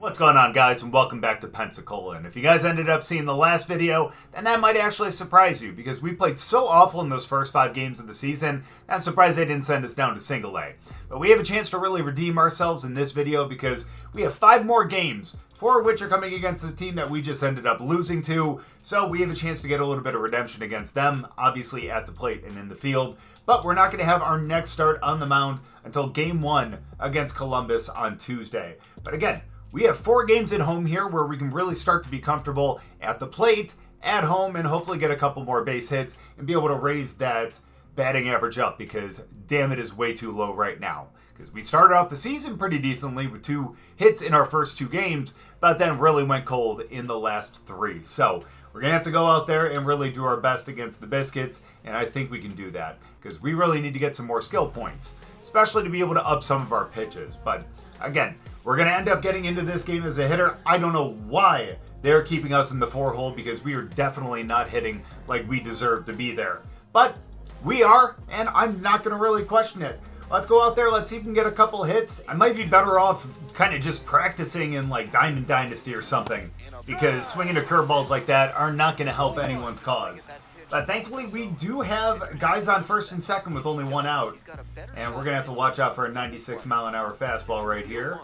What's going on, guys, and welcome back to Pensacola. And if you guys ended up seeing the last video, then that might actually surprise you, because we played so awful in those first 5 games of the season, I'm surprised they didn't send us down to single A. But we have a chance to really redeem ourselves in this video, because we have 5 more games, 4 of which are coming against the team that we just ended up losing to, so we have a chance to get a little bit of redemption against them, obviously at the plate and in the field. But we're not going to have our next start on the mound until Game 1 against Columbus on Tuesday. But again, we have 4 games at home here where we can really start to be comfortable at the plate, at home, and hopefully get a couple more base hits and be able to raise that batting average up, because damn, it is way too low right now. Because we started off the season pretty decently with 2 hits in our first 2 games, but then really went cold in the last 3. So we're going to have to go out there and really do our best against the Biscuits, and I think we can do that, because we really need to get some more skill points, especially to be able to up some of our pitches. But again, we're going to end up getting into this game as a hitter. I don't know why they're keeping us in the 4 hole, because we are definitely not hitting like we deserve to be there. But we are, and I'm not going to really question it. Let's go out there, let's see if we can get a couple hits. I might be better off kind of just practicing in like Diamond Dynasty or something, because swinging to curveballs like that are not going to help anyone's cause. But thankfully, we do have guys on first and second with only 1 out. And we're going to have to watch out for a 96-mile-an-hour fastball right here,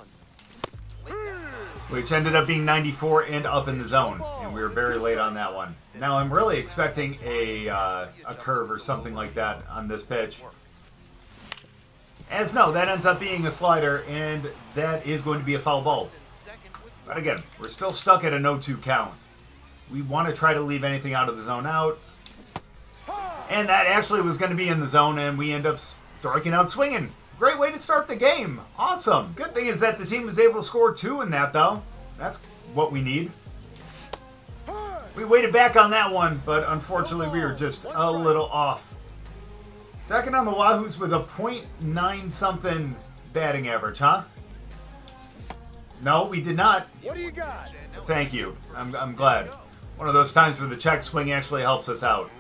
which ended up being 94 and up in the zone. And we were very late on that one. Now, I'm really expecting a curve or something like that on this pitch. As no, that ends up being a slider, and that is going to be a foul ball. But again, we're still stuck at a 0-2 count. We want to try to leave anything out of the zone out. And that actually was going to be in the zone, and we end up striking out swinging. Great way to start the game. Awesome. Good thing is that the team was able to score 2 in that, though. That's what we need. We waited back on that one, but unfortunately we were just a little off. Second on the Wahoos with a .9 something batting average, huh? No, we did not. What do you got? Thank you. I'm glad. One of those times where the check swing actually helps us out.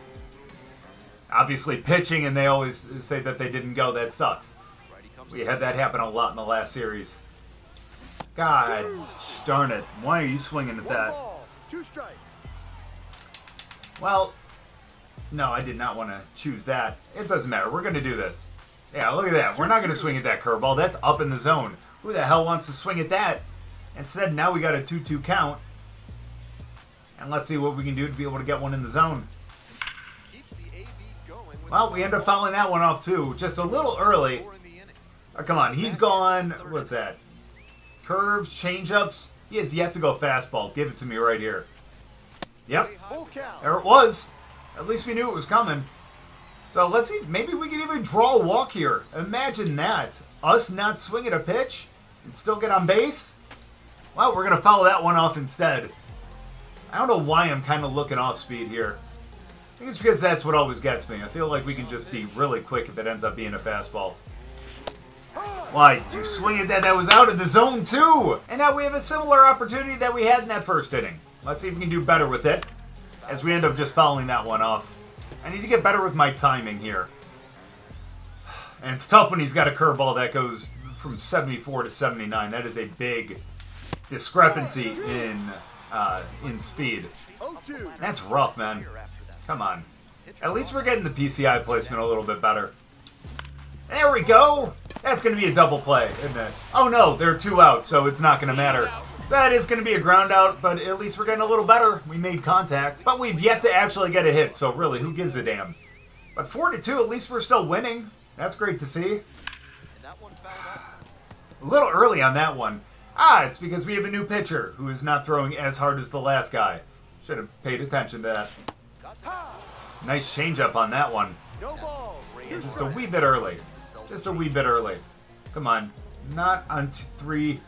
Obviously pitching, and they always say that they didn't go. That sucks. We had that happen a lot in the last series. God darn it. Why are you swinging at that? 2 strikes. Well, no, I did not want to choose that. It doesn't matter. We're going to do this. Yeah, look at that. We're not going to swing at that curveball. That's up in the zone. Who the hell wants to swing at that? Instead, now we got a 2-2 count. And let's see what we can do to be able to get one in the zone. Well, we end up fouling that one off, too. Just a little early. Oh, come on. He's gone. What's that? Curves, changeups. He has yet to go fastball. Give it to me right here. Yep. There it was. At least we knew it was coming. So let's see. Maybe we can even draw a walk here. Imagine that. Us not swing at a pitch and still get on base. Well, we're going to foul that one off instead. I don't know why I'm kind of looking off speed here. I think it's because that's what always gets me. I feel like we can just be really quick if it ends up being a fastball. Why did you swing at that? That was out of the zone too. And now we have a similar opportunity that we had in that first inning. Let's see if we can do better with it, as we end up just fouling that one off. I need to get better with my timing here. And it's tough when he's got a curveball that goes from 74 to 79. That is a big discrepancy in speed. That's rough, man. Come on. At least we're getting the PCI placement a little bit better. There we go. That's going to be a double play, isn't it? Oh no, there are 2 outs, so it's not going to matter. That is going to be a ground out, but at least we're getting a little better. We made contact, but we've yet to actually get a hit, so really, who gives a damn? But 4-2, at least we're still winning. That's great to see. A little early on that one. It's because we have a new pitcher who is not throwing as hard as the last guy. Should have paid attention to that. Nice changeup on that one. Just a wee bit early. Just a wee bit early. Come on. Not on 3.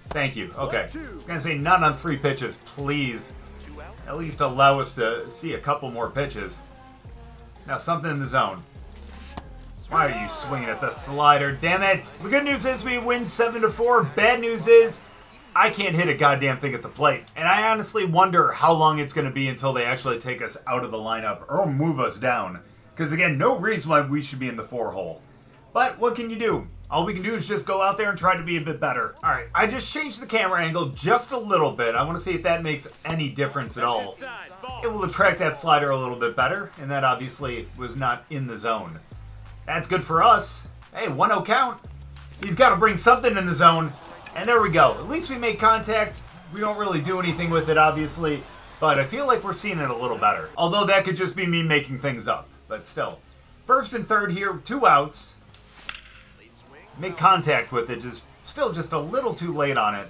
Thank you. Okay. I was going to say not on 3 pitches, please. At least allow us to see a couple more pitches. Now, something in the zone. Why are you swinging at the slider? Damn it. The good news is we win 7-4. Bad news is I can't hit a goddamn thing at the plate. And I honestly wonder how long it's going to be until they actually take us out of the lineup or move us down. Because, again, no reason why we should be in the 4 hole. But what can you do? All we can do is just go out there and try to be a bit better. All right, I just changed the camera angle just a little bit. I want to see if that makes any difference at all. It will attract that slider a little bit better, and that obviously was not in the zone. That's good for us. Hey, 1-0 count. He's got to bring something in the zone, and there we go. At least we made contact. We don't really do anything with it, obviously, but I feel like we're seeing it a little better. Although that could just be me making things up, but still. First and third here, 2 outs. Make contact with it, still just a little too late on it.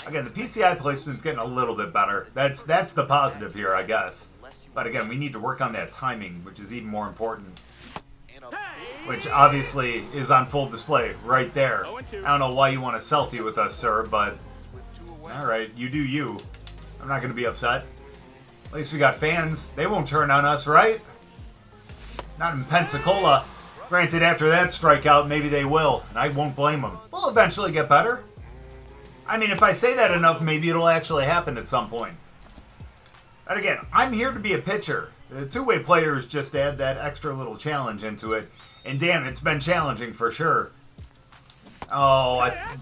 Again, the PCI placement's getting a little bit better. That's the positive here, I guess. But again, we need to work on that timing, which is even more important. Which obviously is on full display right there. I don't know why you want a selfie with us, sir, but alright, you do you. I'm not going to be upset. At least we got fans. They won't turn on us, right? Not in Pensacola. Granted, after that strikeout, maybe they will, and I won't blame them. We'll eventually get better. I mean, if I say that enough, maybe it'll actually happen at some point. And again, I'm here to be a pitcher. The two-way players just add that extra little challenge into it. And damn, it's been challenging for sure. Oh, I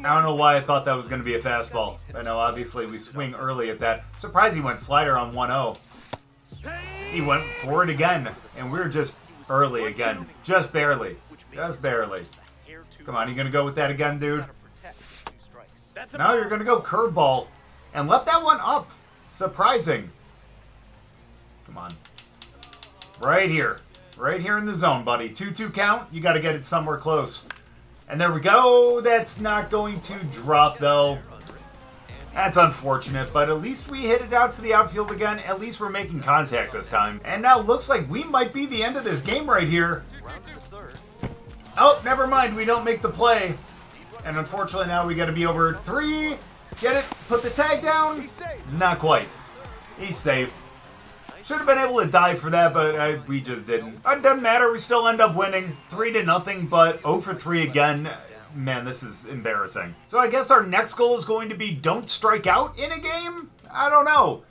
don't know why I thought that was going to be a fastball. I know, obviously, we swing early at that. Surprised he went slider on 1-0. He went for it again, and we're just early again. Just barely. Just barely. Come on, you going to go with that again, dude? Now you're going to go curveball. And let that one up. Surprising. Come on. Right here. Right here in the zone, buddy. 2-2 count. You got to get it somewhere close. And there we go. That's not going to drop, though. That's unfortunate, but at least we hit it out to the outfield again. At least we're making contact this time. And now looks like we might be the end of this game right here. Oh, never mind. We don't make the play. And unfortunately now we got to be over 3. Get it? Put the tag down? Not quite. He's safe. Should have been able to dive for that, but we just didn't. It doesn't matter. We still end up winning 3-0, but 0 for 3 again. Man, this is embarrassing. So I guess our next goal is going to be don't strike out in a game? I don't know.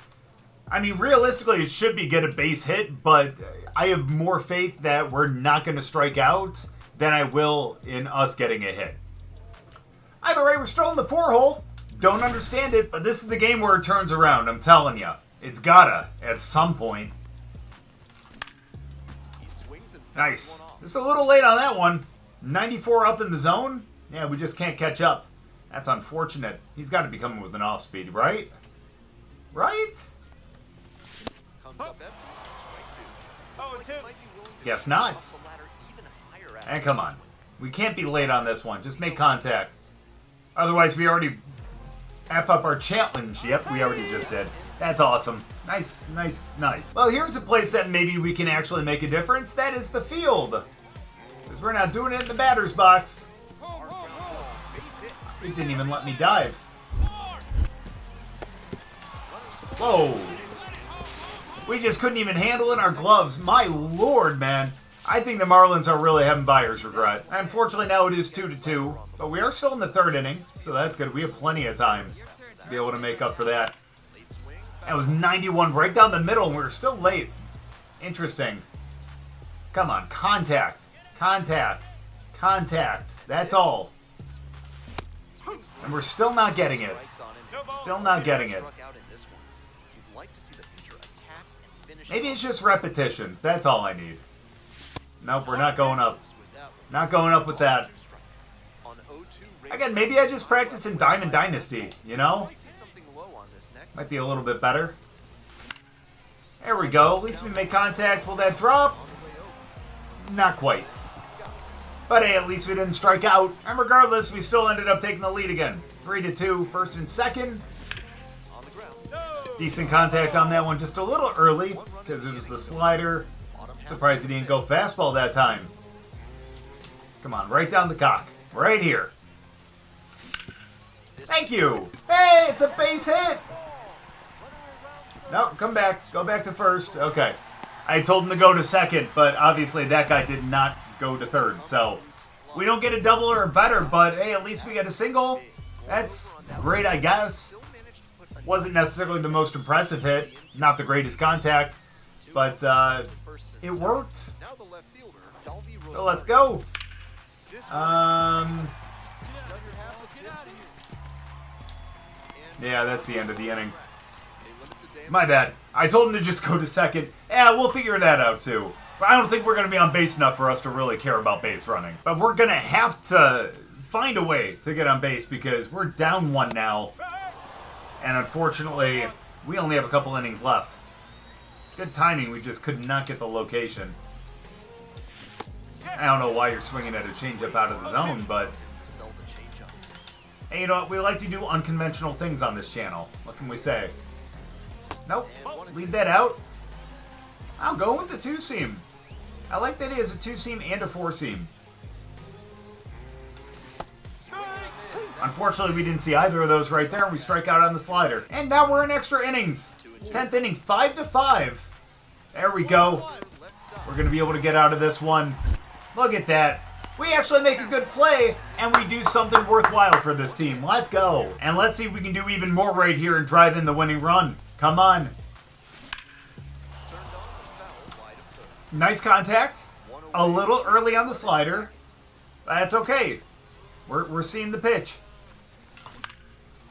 I mean, realistically, it should be get a base hit, but I have more faith that we're not going to strike out than I will in us getting a hit. Either way, we're still in the 4-hole. Don't understand it, but this is the game where it turns around, I'm telling you. It's gotta, at some point. Nice. Just a little late on that one. 94 up in the zone? Yeah, we just can't catch up. That's unfortunate. He's got to be coming with an off speed, right? Right? Guess not. And come on. We can't be late on this one. Just make contact. Otherwise, we already F up our challenge. Yep, we already just did. That's awesome. Nice, nice, nice. Well, here's a place that maybe we can actually make a difference. That is the field. Because we're not doing it in the batter's box. It didn't even let me dive. Whoa. We just couldn't even handle it in our gloves. My lord, man. I think the Marlins are really having buyer's regret. Unfortunately, now it is 2-2. But we are still in the 3rd inning, so that's good. We have plenty of time to be able to make up for that. That was 91 right down the middle, and we were still late. Interesting. Come on, contact. Contact. Contact. That's all. And we're still not getting it. Still not getting it. Maybe it's just repetitions. That's all I need. Nope, we're not going up. Not going up with that. Again, maybe I just practice in Diamond Dynasty, you know? Might be a little bit better. There we go. At least we make contact. Will that drop? Not quite. But hey, at least we didn't strike out. And regardless, we still ended up taking the lead again. 3-2, 1st and 2nd. Decent contact on that one. Just a little early because it was the slider. Surprised he didn't go fastball that time. Come on, right down the cock. Right here. Thank you. Hey, it's a base hit. No, come back. Go back to 1st. Okay. I told him to go to 2nd, but obviously that guy did not go to 3rd. So we don't get a double or a better, but hey, at least we get a single. That's great, I guess. Wasn't necessarily the most impressive hit. Not the greatest contact, but it worked. So let's go. Yeah, that's the end of the inning. My bad. I told him to just go to second. Yeah, we'll figure that out too. But I don't think we're going to be on base enough for us to really care about base running. But we're going to have to find a way to get on base because we're down 1 now. And unfortunately, we only have a couple innings left. Good timing, we just could not get the location. I don't know why you're swinging at a changeup out of the zone, but... Hey, you know what? We like to do unconventional things on this channel. What can we say? Nope. Leave that out. I'll go with the 2-seam. I like that he has a 2-seam and a 4-seam. Unfortunately, we didn't see either of those right there, and we strike out on the slider. And now we're in extra innings. 10th inning, 5-5. There we go. We're going to be able to get out of this one. Look at that. We actually make a good play, and we do something worthwhile for this team. Let's go. And let's see if we can do even more right here and drive in the winning run. Come on. Nice contact. A little early on the slider. That's okay. We're seeing the pitch.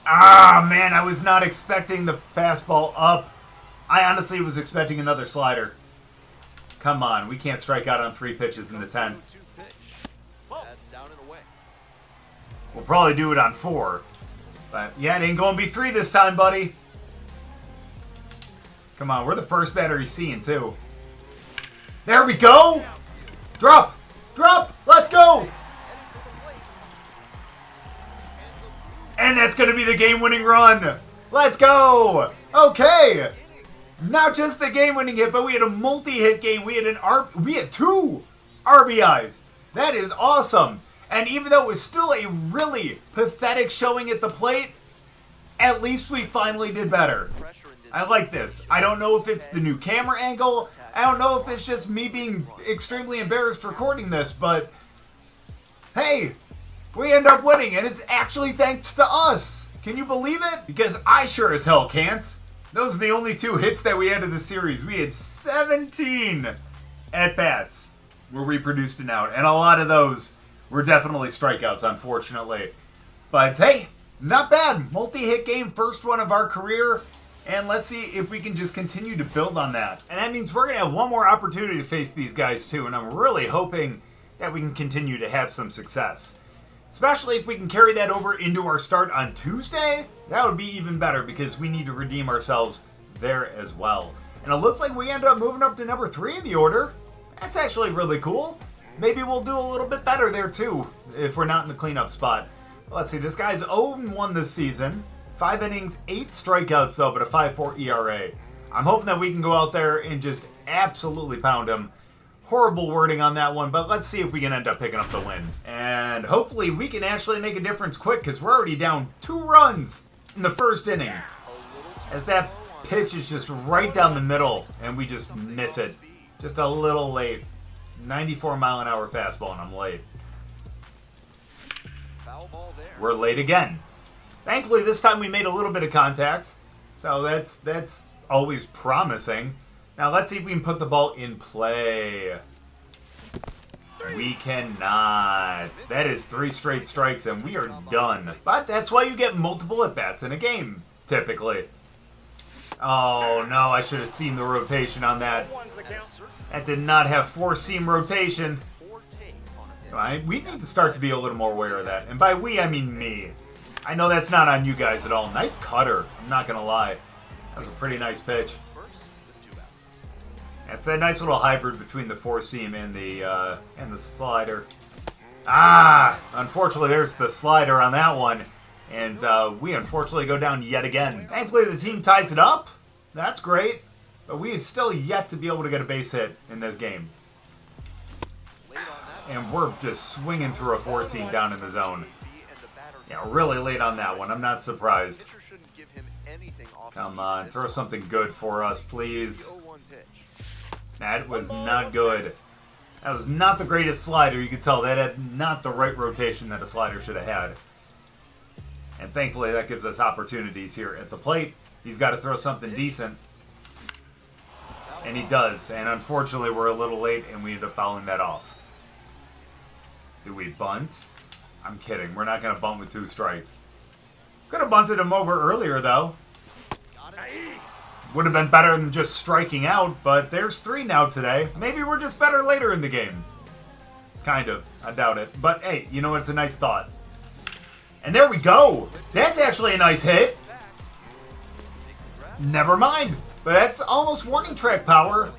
Ah, man, I was not expecting the fastball up. I honestly was expecting another slider. Come on, we can't strike out on 3 pitches in the 10. We'll probably do it on 4. But, yeah, it ain't going to be 3 this time, buddy. Come on, we're the first batter he's seeing, too. There we go! Drop! Drop! Let's go! And that's going to be the game-winning run. Let's go! Okay! Not just the game-winning hit, but we had a multi-hit game. We had 2 RBIs. That is awesome. And even though it was still a really pathetic showing at the plate, at least we finally did better. I like this. I don't know if it's the new camera angle. I don't know if it's just me being extremely embarrassed recording this, but hey, we end up winning, and it's actually thanks to us. Can you believe it? Because I sure as hell can't. Those are the only 2 hits that we had in the series. We had 17 at-bats where we produced an out, and a lot of those were definitely strikeouts, unfortunately. But hey, not bad. Multi-hit game, first one of our career. And let's see if we can just continue to build on that. And that means we're going to have one more opportunity to face these guys too. And I'm really hoping that we can continue to have some success. Especially if we can carry that over into our start on Tuesday. That would be even better because we need to redeem ourselves there as well. And it looks like we end up moving up to number 3 in the order. That's actually really cool. Maybe we'll do a little bit better there too if we're not in the cleanup spot. Let's see, this guy's 0-1 this season. 5 innings, 8 strikeouts though, but a 5.4 ERA. I'm hoping that we can go out there and just absolutely pound him. Horrible wording on that one, but let's see if we can end up picking up the win. And hopefully we can actually make a difference quick because we're already down 2 runs in the first inning. As that pitch is just right down the middle and we just miss it. Just a little late. 94-mile-an-hour fastball and I'm late. We're late again. Thankfully, this time we made a little bit of contact, so that's always promising. Now, let's see if we can put the ball in play. We cannot. That is 3 straight strikes, and we are done. But that's why you get multiple at-bats in a game, typically. Oh, no, I should have seen the rotation on that. That did not have 4-seam rotation. We need to start to be a little more aware of that. And by we, I mean me. I know that's not on you guys at all. Nice cutter. I'm not going to lie. That was a pretty nice pitch. It's a nice little hybrid between the 4-seam and the slider. Ah! Unfortunately, there's the slider on that one. And we unfortunately go down yet again. Thankfully, the team ties it up. That's great. But we have still yet to be able to get a base hit in this game. And we're just swinging through a 4-seam down in the zone. Yeah, really late on that one. I'm not surprised. Come on, throw something good for us, please. That was not good. That was not the greatest slider. You could tell that had not the right rotation that a slider should have had. And thankfully, that gives us opportunities here at the plate. He's got to throw something decent. And he does. And unfortunately, we're a little late, and we end up fouling that off. Do we bunt? I'm kidding. We're not going to bunt with 2 strikes. Could have bunted him over earlier, though. Would have been better than just striking out, but there's 3 now today. Maybe we're just better later in the game. Kind of. I doubt it. But, hey, you know what? It's a nice thought. And there we go. That's actually a nice hit. Never mind. But that's almost warning track power.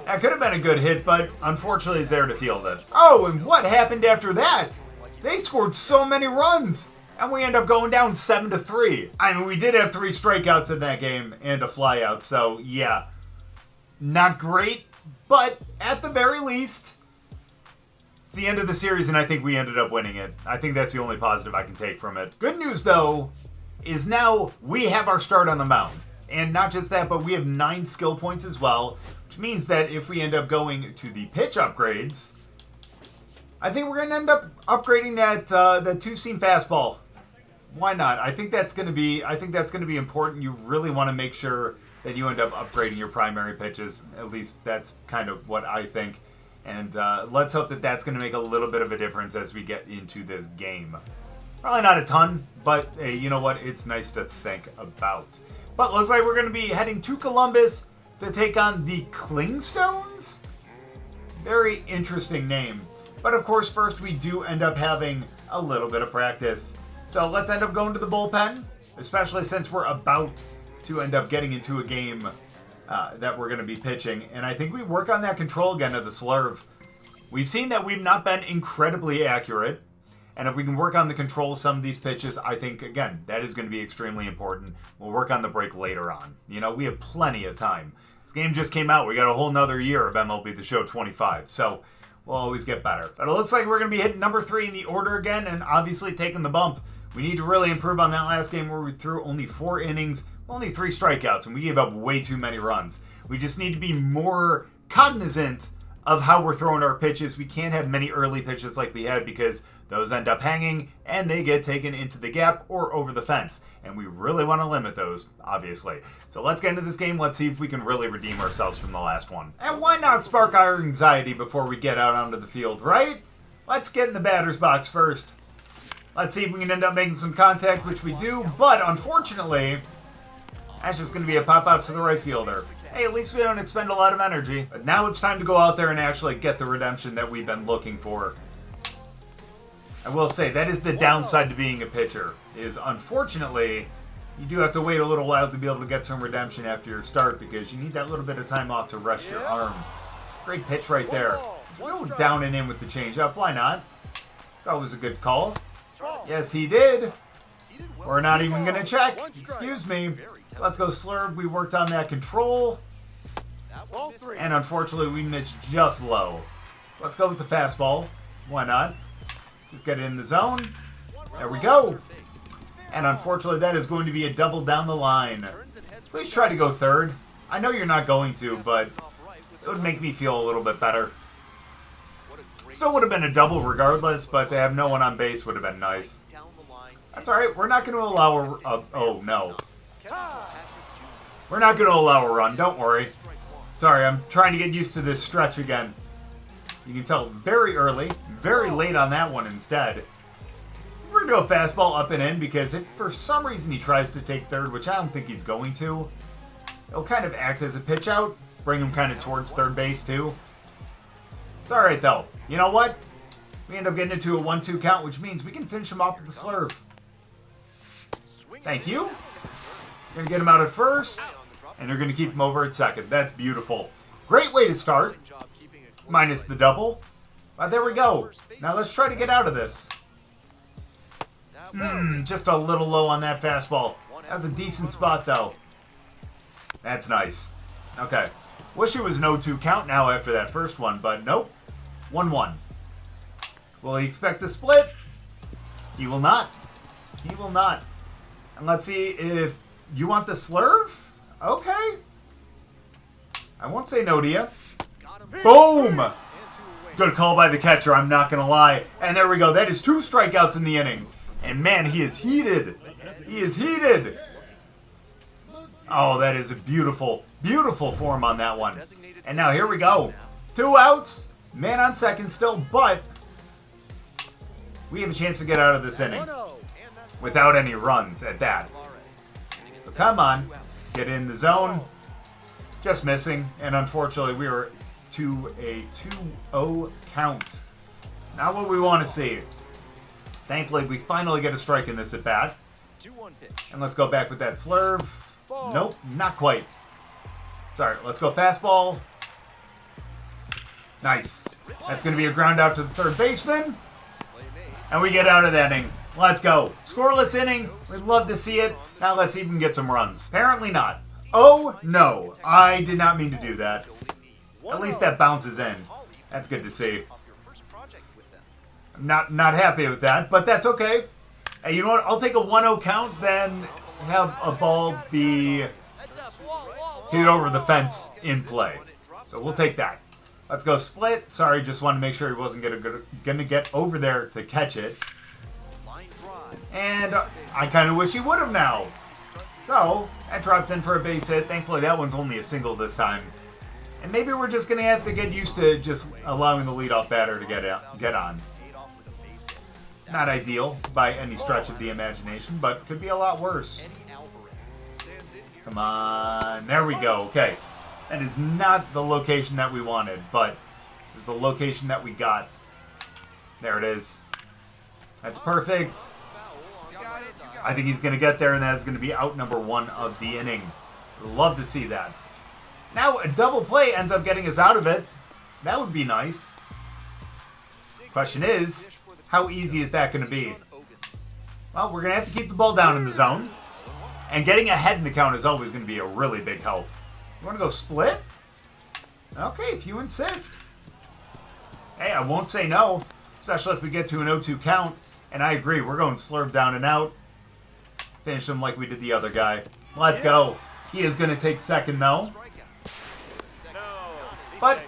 That could have been a good hit, but unfortunately he's there to field it. Oh, and what happened after that? They scored so many runs. And we end up going down 7-3. I mean, we did have 3 strikeouts in that game and a flyout. So, yeah. Not great. But at the very least, it's the end of the series, and I think we ended up winning it. I think that's the only positive I can take from it. Good news, though, is now we have our start on the mound. And not just that, but we have 9 skill points as well. Which means that if we end up going to the pitch upgrades, I think we're going to end up upgrading that 2-seam fastball. Why not? I think that's going to be important. You really want to make sure that you end up upgrading your primary pitches. At least that's kind of what I think. And let's hope that that's going to make a little bit of a difference as we get into this game. Probably not a ton, but hey, you know what? It's nice to think about. But looks like we're going to be heading to Columbus to take on the Klingstones? Very interesting name. But of course, first we do end up having a little bit of practice. So let's end up going to the bullpen, especially since we're about to end up getting into a game that we're going to be pitching. And I think we work on that control again of the slurve. We've seen that we've not been incredibly accurate. And if we can work on the control of some of these pitches, I think, again, that is going to be extremely important. We'll work on the break later on. You know, we have plenty of time. This game just came out. We got a whole nother year of MLB The Show 25. So we'll always get better. But it looks like we're going to be hitting number 3 in the order again and obviously taking the bump. We need to really improve on that last game where we threw only 4 innings, only 3 strikeouts, and we gave up way too many runs. We just need to be more cognizant of how we're throwing our pitches. We can't have many early pitches like we had because those end up hanging and they get taken into the gap or over the fence. And we really want to limit those, obviously. So let's get into this game. Let's see if we can really redeem ourselves from the last one. And why not spark our anxiety before we get out onto the field, right? Let's get in the batter's box first. Let's see if we can end up making some contact, which we do. But unfortunately, that's just going to be a pop out to the right fielder. Hey, at least we don't expend a lot of energy. But now it's time to go out there and actually get the redemption that we've been looking for. I will say, that is the downside to being a pitcher, is unfortunately, you do have to wait a little while to be able to get some redemption after your start because you need that little bit of time off to rest your arm. Great pitch right there. Let's go down and in with the changeup. Why not? That was a good call. Yes, he did. We're not even going to check. Excuse me. Let's go slurve. We worked on that control. And unfortunately, we missed just low. So let's go with the fastball. Why not? Just get it in the zone. There we go. And unfortunately, that is going to be a double down the line. Please try to go third. I know you're not going to, but it would make me feel a little bit better. Still would have been a double regardless, but to have no one on base would have been nice. That's alright. We're not going to allow a... oh, no. We're not going to allow a run. Don't worry. Sorry, I'm trying to get used to this stretch again. You can tell very early, very late on that one instead. We're going to do a fastball up and in because if for some reason he tries to take third, which I don't think he's going to, it'll kind of act as a pitch out, bring him kind of towards third base too. It's alright though. You know what? We end up getting into a 1-2 count, which means we can finish him off with the slurve. Thank you. You're going to get him out at first, and you're going to keep him over at second. That's beautiful. Great way to start. Minus the double. But there we go. Now let's try to get out of this. Just a little low on that fastball. That's a decent spot, though. That's nice. Okay. Wish it was no 2 count now after that first one, but nope. 1-1. Will he expect the split? He will not. He will not. And let's see if you want the slurve? Okay. I won't say no to you. Boom! Good call by the catcher, I'm not going to lie. And there we go. That is 2 strikeouts in the inning. And man, he is heated. He is heated. Oh, that is a beautiful, beautiful form on that one. And now here we go. 2 outs. Man on second still, but we have a chance to get out of this inning without any runs at that. So come on, get in the zone. Just missing, and unfortunately we were to a 2-0 count. Not what we want to see. Thankfully, we finally get a strike in this at bat. And let's go back with that slurve. Nope, not quite. Sorry, let's go fastball. Nice. That's going to be a ground out to the third baseman. And we get out of that inning. Let's go. Scoreless inning. We'd love to see it. Now let's even get some runs. Apparently not. Oh, no. I did not mean to do that. At least that bounces in. That's good to see. I'm not happy with that, but that's okay. Hey, you know what? I'll take a 1-0 count, then have a ball be hit over the fence in play. So we'll take that. Let's go split. Sorry, just wanted to make sure he wasn't going to get over there to catch it. And I kind of wish he would have now. So that drops in for a base hit. Thankfully, that one's only a single this time. And maybe we're just going to have to get used to just allowing the leadoff batter to get on. Not ideal by any stretch of the imagination, but could be a lot worse. Come on. There we go. Okay. That is not the location that we wanted, but it was the location that we got. There it is. That's perfect. I think he's going to get there, and that's going to be out number 1 of the inning. Love to see that. Now a double play ends up getting us out of it. That would be nice. Question is, how easy is that going to be? Well, we're going to have to keep the ball down in the zone. And getting ahead in the count is always going to be a really big help. You want to go split? Okay, if you insist. Hey, I won't say no. Especially if we get to an 0-2 count. And I agree, we're going slurve down and out. Finish him like we did the other guy. Let's go. He is going to take second, though. But,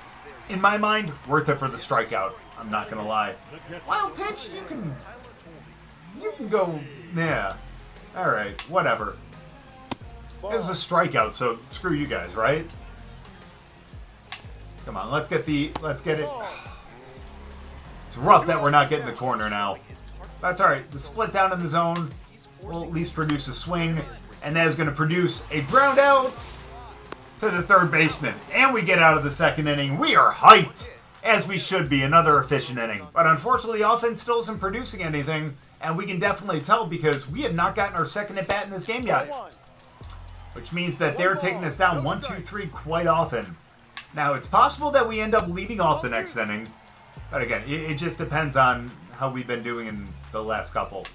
in my mind, worth it for the strikeout. I'm not going to lie. Wild pitch, you can go, yeah. All right, whatever. It was a strikeout, so screw you guys, right? Come on, let's get it. It's rough that we're not getting the corner now. That's all right. The split down in the zone will at least produce a swing, and that is going to produce a ground out to the third baseman. And we get out of the second inning. We are hyped, as we should be. Another efficient inning. But unfortunately, the offense still isn't producing anything, and we can definitely tell because we have not gotten our second at bat in this game yet. Which means that they're taking us down 1-2-3 quite often. Now, it's possible that we end up leading off the next inning. But again, it just depends on how we've been doing in the last couple.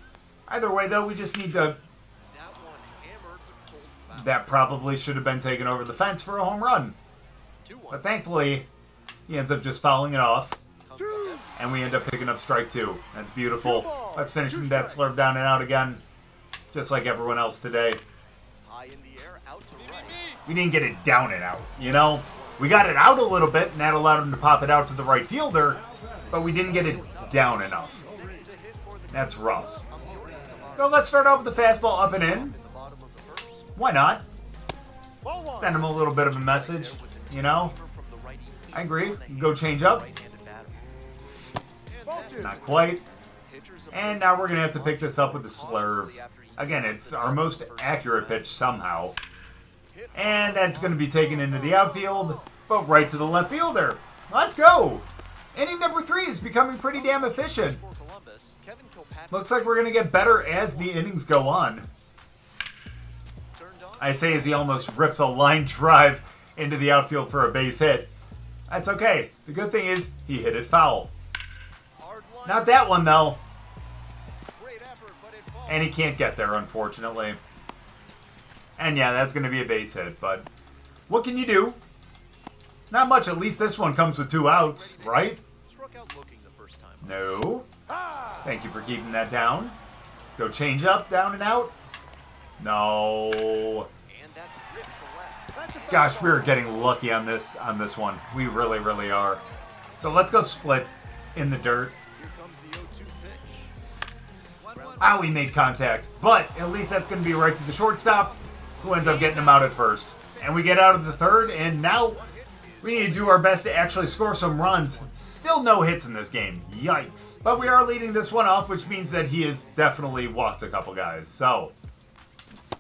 Either way, though, we just need to... That probably should have been taken over the fence for a home run. But thankfully, he ends up just fouling it off. And we end up picking up strike 2. That's beautiful. Let's finish that slurve down and out again. Just like everyone else today. We didn't get it down and out, you know? We got it out a little bit, and that allowed him to pop it out to the right fielder, but we didn't get it down enough. That's rough. So let's start off with the fastball up and in. Why not? Send him a little bit of a message, you know? I agree. Go change up. Not quite. And now we're going to have to pick this up with the slurve. Again, it's our most accurate pitch somehow. And that's going to be taken into the outfield, but right to the left fielder. Let's go. Inning number 3 is becoming pretty damn efficient. Looks like we're going to get better as the innings go on. I say as he almost rips a line drive into the outfield for a base hit. That's okay. The good thing is he hit it foul. Not that one, though. And he can't get there, unfortunately. And yeah, that's going to be a base hit, but what can you do? Not much. At least this one comes with 2 outs, right? No. Thank you for keeping that down. Go change up, down and out. No. Gosh, we're getting lucky on this one. We really, really are. So let's go split in the dirt. Ah, we made contact. But at least that's going to be right to the shortstop, who ends up getting him out at first. And we get out of the third, and now We need to do our best to actually score some runs. Still no hits in this game. Yikes. But we are leading this one off, which means that he has definitely walked a couple guys. So,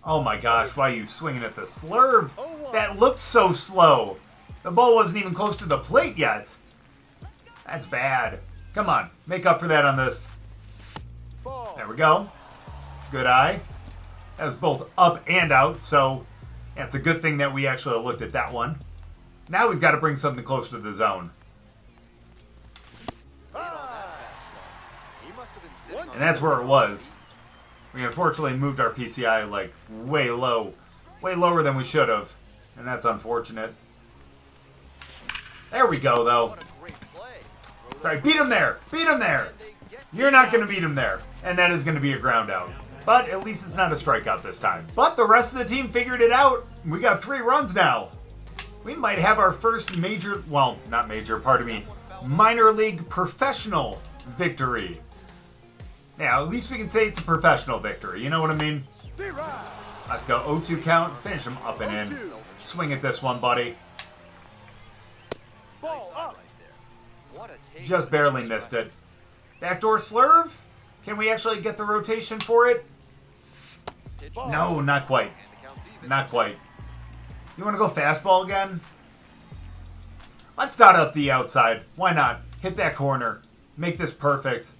oh my gosh, why are you swinging at the slurve? That looked so slow. The ball wasn't even close to the plate yet. That's bad. Come on, make up for that on this. There we go. Good eye. That was both up and out, so yeah, it's a good thing that we actually looked at that one. Now he's got to bring something close to the zone. And that's where it was. We unfortunately moved our PCI like way low. Way lower than we should have. And that's unfortunate. There we go, though. Sorry, beat him there. Beat him there. You're not going to beat him there. And that is going to be a ground out. But at least it's not a strikeout this time. But the rest of the team figured it out. We got 3 runs now. We might have our first major, well, not major, pardon me, minor league professional victory. Yeah, at least we can say it's a professional victory. You know what I mean? Let's go. 0-2 count. Finish him up and in. Swing at this one, buddy. Just barely missed it. Backdoor slurve? Can we actually get the rotation for it? No, not quite. Not quite. You want to go fastball again? Let's dot up the outside. Why not? Hit that corner. Make this perfect.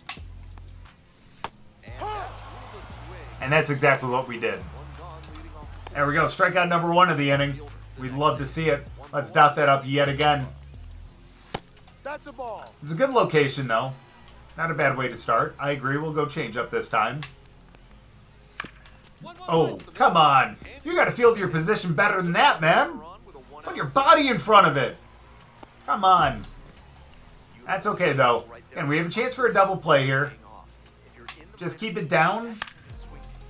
And that's exactly what we did. There we go. Strikeout number 1 of the inning. We'd love to see it. Let's dot that up yet again. That's a ball. It's a good location, though. Not a bad way to start. I agree. We'll go change up this time. Oh, come on. You got to field your position better than that, man. Put your body in front of it. Come on. That's okay, though. And we have a chance for a double play here. Just keep it down,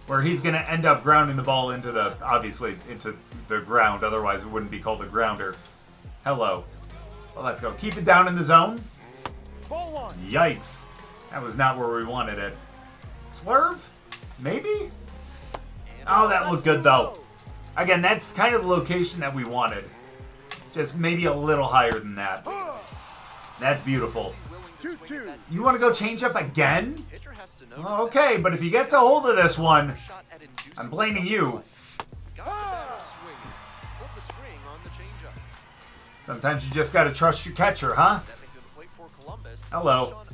where he's going to end up grounding the ball into the, obviously, into the ground. Otherwise, it wouldn't be called a grounder. Hello. Well, let's go. Keep it down in the zone. Yikes. That was not where we wanted it. Slurve? Maybe? Oh, that looked good, though. Again, that's kind of the location that we wanted. Just maybe a little higher than that. That's beautiful. You want to go change up again? Okay, but if he gets a hold of this one, I'm blaming you. Sometimes you just got to trust your catcher, huh? Hello.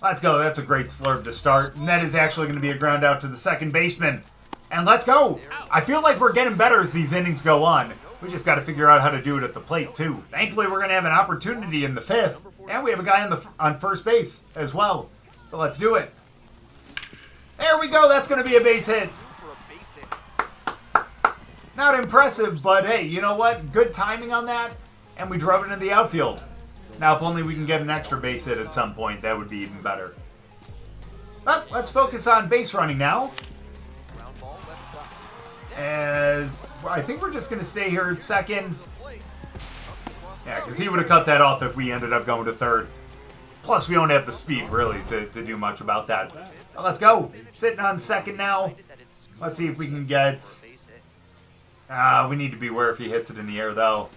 Let's go. That's a great slurve to start. And that is actually going to be a ground out to the second baseman. And let's go. I feel like we're getting better as these innings go on. We just got to figure out how to do it at the plate, too. Thankfully, we're going to have an opportunity in the 5th. And we have a guy on first base as well. So let's do it. There we go. That's going to be a base hit. Not impressive, but hey, you know what? Good timing on that. And we drove it into the outfield. Now, if only we can get an extra base hit at some point, that would be even better. But let's focus on base running now. As I think we're just going to stay here at second. Yeah, because he would have cut that off if we ended up going to third. Plus, we don't have the speed, really, to do much about that. Well, let's go. Sitting on second now. Let's see if we can get... we need to beware if he hits it in the air, though.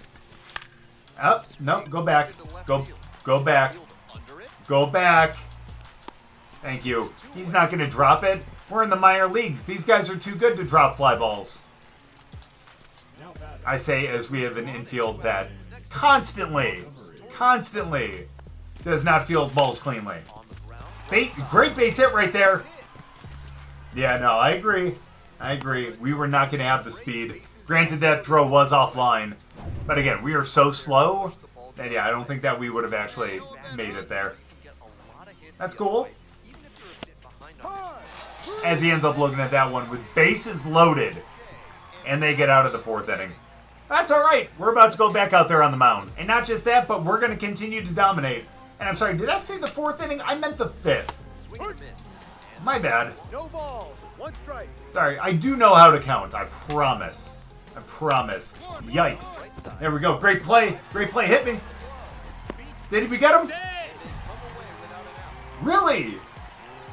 Oh, no, go back. Go back. Go back. Thank you. He's not going to drop it. We're in the minor leagues. These guys are too good to drop fly balls. I say as we have an infield that constantly does not field balls cleanly. Great base hit right there. Yeah, no, I agree. We were not going to have the speed. Granted, that throw was offline. But again, we are so slow that, yeah, I don't think that we would have actually made it there. That's cool. As he ends up looking at that one with bases loaded. And they get out of the 4th inning. That's all right. We're about to go back out there on the mound. And not just that, but we're going to continue to dominate. And I'm sorry, did I say the 4th inning? I meant the 5th. My bad. No ball. 1 strike. Sorry, I do know how to count. I promise. I promise. Yikes. There we go. Great play. Great play. Hit me. Did we get him? Really?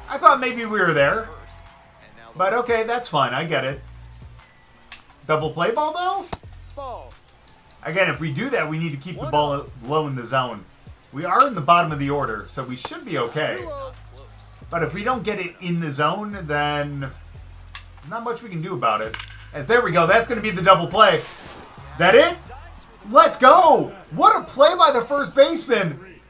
I thought maybe we were there. But okay, that's fine. I get it. Double play ball, though? Ball. Again, if we do that, we need to keep the ball low in the zone. We are in the bottom of the order, so we should be okay. But if we don't get it in the zone, then not much we can do about it. As there we go. That's going to be the double play. That it? Let's go! What a play by the first baseman.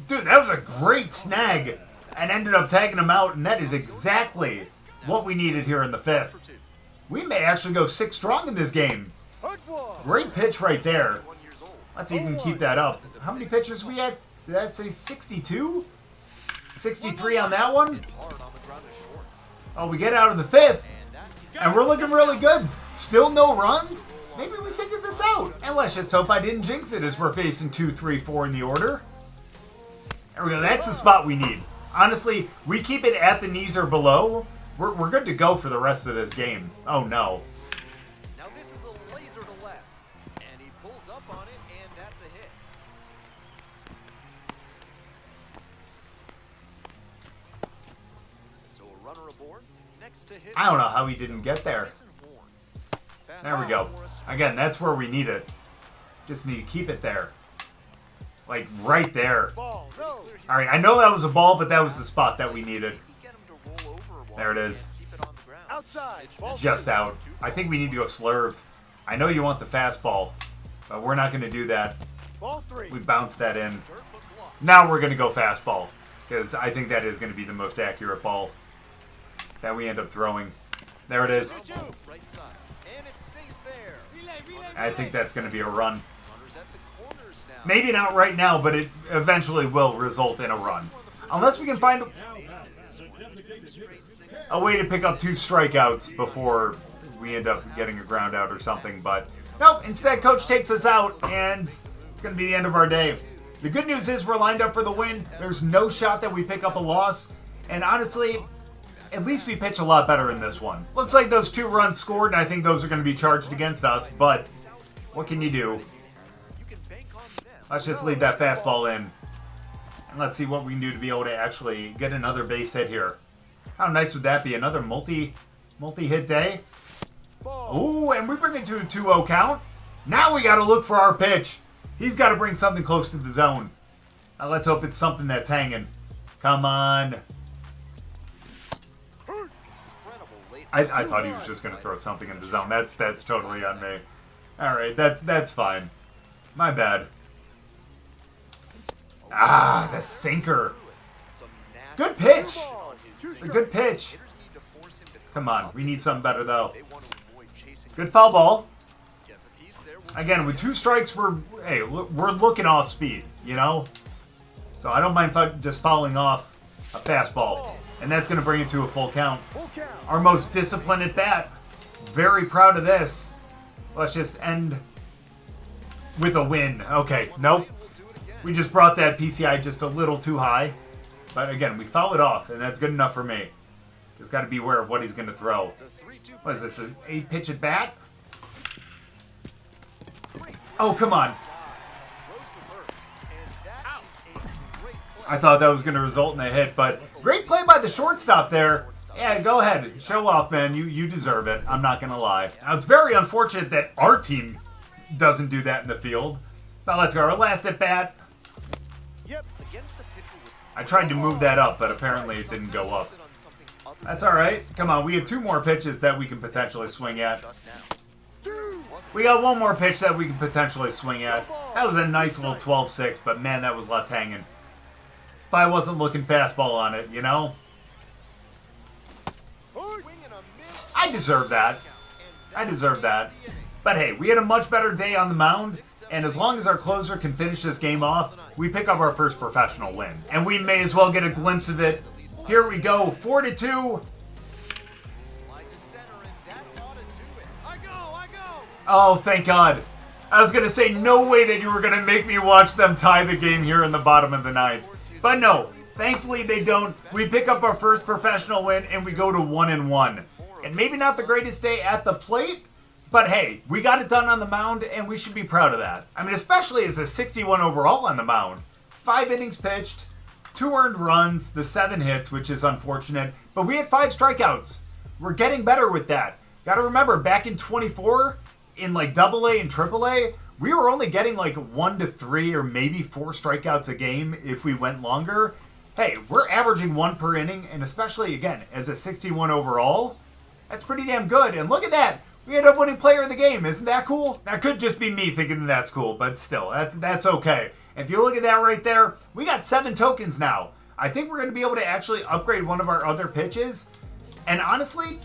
Dude, that was a great snag. And ended up tagging him out, and that is exactly what we needed here in the 5th. We may actually go 6 strong in this game. Great pitch right there. Let's even keep that up. How many pitches we had? Did that say 62? 63 on that one? Oh, we get out of the 5th. And we're looking really good. Still no runs? Maybe we figured this out. And let's just hope I didn't jinx it as we're facing 2, 3, 4 in the order. There we go. That's the spot we need. Honestly, we keep it at the knees or below. We're good to go for the rest of this game. Oh, no. Now this is a laser to left. And he pulls up on it, and that's a hit. So a runner aboard. Next to hit. I don't know how he didn't get there. There we go. Again, that's where we need it. Just need to keep it there. Like, right there. Alright, I know that was a ball, but that was the spot that we needed. There it is. Just out. I think we need to go slurve. I know you want the fastball, but we're not going to do that. We bounced that in. Now we're going to go fastball, because I think that is going to be the most accurate ball that we end up throwing. There it is. I think that's going to be a run. Maybe not right now, but it eventually will result in a run. Unless we can find a way to pick up 2 strikeouts before we end up getting a ground out or something. But nope, instead coach takes us out, and it's going to be the end of our day. The good news is we're lined up for the win. There's no shot that we pick up a loss. And honestly, at least we pitch a lot better in this one. Looks like those 2 runs scored, and I think those are going to be charged against us. But what can you do? Let's just leave that fastball in. And let's see what we can do to be able to actually get another base hit here. How nice would that be? Another multi-hit day? Ooh, and we bring it to a 2-0 count. Now we got to look for our pitch. He's got to bring something close to the zone. Now let's hope it's something that's hanging. Come on. I thought he was just going to throw something in the zone. That's totally on me. All right, that's fine. My bad. Ah, the sinker. Good pitch. It's a good pitch. Come on, we need something better, though. Good foul ball. Again, with 2 strikes, we're looking off speed, you know? So I don't mind just fouling off a fastball. And that's going to bring it to a full count. Our most disciplined at bat. Very proud of this. Let's just end with a win. Okay, nope. We just brought that PCI just a little too high. But again, we foul it off, and that's good enough for me. Just got to be aware of what he's going to throw. What is this, an 8-pitch at bat? Oh, come on. I thought that was going to result in a hit, but great play by the shortstop there. Yeah, go ahead. Show off, man. You deserve it. I'm not going to lie. Now, it's very unfortunate that our team doesn't do that in the field. Now, let's go. Our last at bat. I tried to move that up, but apparently it didn't go up. That's all right. Come on. We have 2 more pitches that we can potentially swing at. We got 1 more pitch that we can potentially swing at. That was a nice little 12-6, but man, that was left hanging. If I wasn't looking fastball on it, you know? I deserve that. I deserve that. But hey, we had a much better day on the mound, and as long as our closer can finish this game off, we pick up our first professional win. And we may as well get a glimpse of it. Here we go, 4-2. Oh, thank God. I was going to say, no way that you were going to make me watch them tie the game here in the bottom of the 9th. But no, thankfully they don't. We pick up our first professional win, and we go to 1-1. And maybe not the greatest day at the plate, but hey, we got it done on the mound, and we should be proud of that. I mean, especially as a 61 overall on the mound. 5 innings pitched, 2 earned runs, the 7 hits, which is unfortunate, but we had 5 strikeouts. We're getting better with that. Got to remember, back in 24, in like AA and AAA, we were only getting like 1 to 3 or maybe 4 strikeouts a game if we went longer. Hey, we're averaging 1 per inning, and especially, again, as a 61 overall, that's pretty damn good. And look at that. We end up winning player of the game. Isn't that cool? That could just be me thinking that's cool, but still, that's okay. If you look at that right there, we got 7 tokens now. I think we're going to be able to actually upgrade one of our other pitches. And honestly,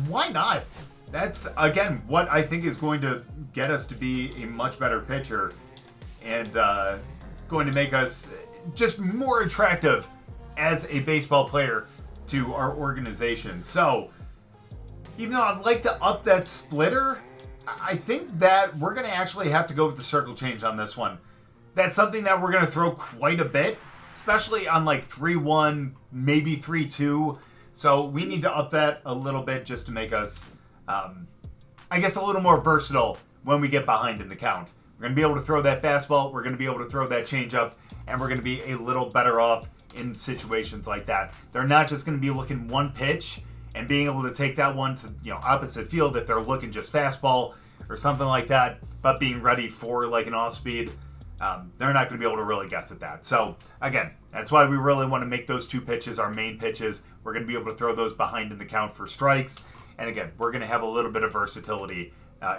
why not? That's, again, what I think is going to get us to be a much better pitcher and going to make us just more attractive as a baseball player to our organization. So, even though I'd like to up that splitter, I think that we're going to actually have to go with the circle change on this one. That's something that we're going to throw quite a bit, especially on like 3-1, maybe 3-2. So we need to up that a little bit just to make us, I guess, a little more versatile when we get behind in the count. We're going to be able to throw that fastball, we're going to be able to throw that changeup, and we're going to be a little better off in situations like that. They're not just going to be looking one pitch and being able to take that one to, opposite field if they're looking just fastball or something like that, but being ready for like an off speed. They're not going to be able to really guess at that. So, again, that's why we really want to make those 2 pitches our main pitches. We're going to be able to throw those behind in the count for strikes. And again, we're going to have a little bit of versatility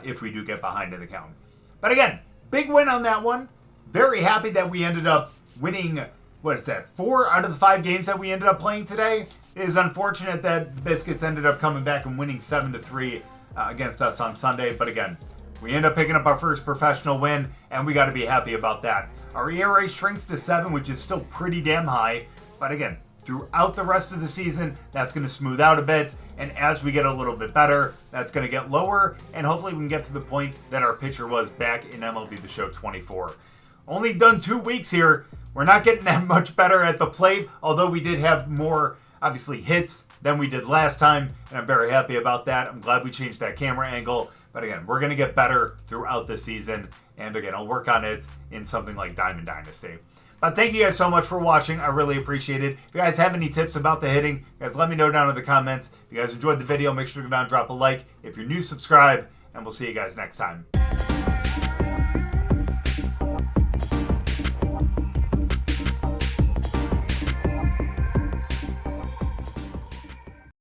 if we do get behind in the count. But again, big win on that one. Very happy that we ended up winning, 4 out of the 5 games that we ended up playing today. It is unfortunate that the Biscuits ended up coming back and winning 7-3 against us on Sunday. But again, we end up picking up our first professional win, and we got to be happy about that. Our ERA shrinks to 7, which is still pretty damn high. But again, throughout the rest of the season, that's going to smooth out a bit. And as we get a little bit better, that's going to get lower. And hopefully we can get to the point that our pitcher was back in MLB The Show 24. Only done 2 weeks here. We're not getting that much better at the plate, although we did have more, obviously, hits than we did last time. And I'm very happy about that. I'm glad we changed that camera angle. But again, we're going to get better throughout the season. And again, I'll work on it in something like Diamond Dynasty. But thank you guys so much for watching. I really appreciate it. If you guys have any tips about the hitting, guys, let me know down in the comments. If you guys enjoyed the video, make sure to go down and drop a like. If you're new, subscribe. And we'll see you guys next time.